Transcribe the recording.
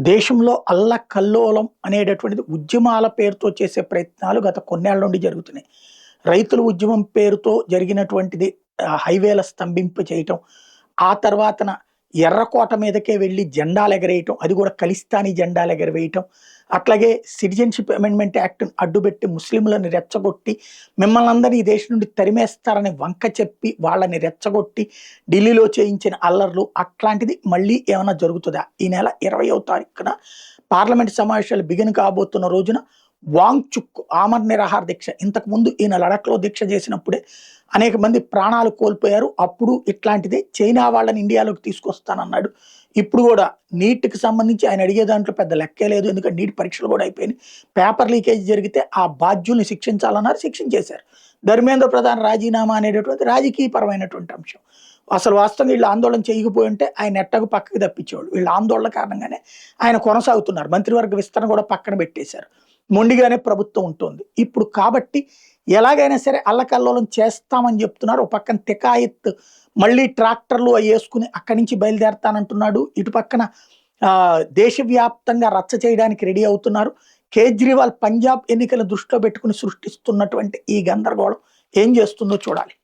దేశంలో అల్లకల్లోలం అనేటటువంటిది ఉద్యమాల పేరుతో చేసే ప్రయత్నాలు గత కొన్నేళ్ల నుండి జరుగుతున్నాయి. రైతుల ఉద్యమం పేరుతో జరిగినటువంటిది హైవేల స్తంభింపు చేయటం. ఆ తర్వాతన ఎర్రకోట మీదకే వెళ్లి జెండాలు ఎగరేయటం. అది కూడా ఖలిస్తానీ జెండాలు ఎగరవేయటం. అట్లాగే సిటిజన్‌షిప్ అమెండ్మెంట్ యాక్ట్‌ని అడ్డుపెట్టి ముస్లింలను రెచ్చగొట్టి మిమ్మల్ని అందరిని ఈ దేశం నుండి తరిమేస్తారని వంక చెప్పి వాళ్ళని రెచ్చగొట్టి ఢిల్లీలో చేయించిన అల్లర్లు అట్లాంటిది మళ్ళీ ఏమైనా జరుగుతుందా? ఈ నెల 20వ తారీఖున పార్లమెంట్ సమావేశాలు బిగిన్ కాబోతున్న రోజున వాంగ్‌చుక్ ఆమరణ నిరాహార దీక్ష. ఇంతకుముందు ఈయన లడఖ్‌లో దీక్ష చేసినప్పుడే అనేక మంది ప్రాణాలు కోల్పోయారు. అప్పుడు ఇట్లాంటిదే చైనా వాళ్ళని ఇండియాలోకి తీసుకొస్తానన్నాడు. ఇప్పుడు కూడా నీట్‌కి సంబంధించి ఆయన అడిగే దాంట్లో పెద్ద లెక్కే లేదు. ఎందుకంటే నీట్ పరీక్షలు కూడా అయిపోయినాయి. పేపర్ లీకేజ్ జరిగితే ఆ బాధ్యుల్ని శిక్షించాలన్నారు, శిక్షించేశారు. ధర్మేంద్ర ప్రధాన్ రాజీనామా అనేటటువంటి రాజకీయపరమైనటువంటి అంశం. అసలు వాస్తవంగా వీళ్ళు ఆందోళన చేయకపోయి ఉంటే ఆయన ఎట్టకు పక్కకి తప్పించేవాడు. వీళ్ళ ఆందోళన కారణంగానే ఆయన కొనసాగుతున్నారు. మంత్రివర్గ విస్తరణ కూడా పక్కన పెట్టేశారు. మొండిగానే ప్రభుత్వం ఉంటుంది. ఇప్పుడు కాబట్టి ఎలాగైనా సరే అల్లకల్లోలం చేస్తామని చెప్తున్నారు. ఒక పక్కన తికాయత్ మళ్ళీ ట్రాక్టర్లు అవి వేసుకుని అక్కడి నుంచి బయలుదేరతానంటున్నాడు. ఇటు పక్కన దేశవ్యాప్తంగా రచ్చ చేయడానికి రెడీ అవుతున్నారు. కేజ్రీవాల్ పంజాబ్ ఎన్నికల దృష్టిలో పెట్టుకుని సృష్టిస్తున్నటువంటి ఈ గందరగోళం ఏం చేస్తుందో చూడాలి.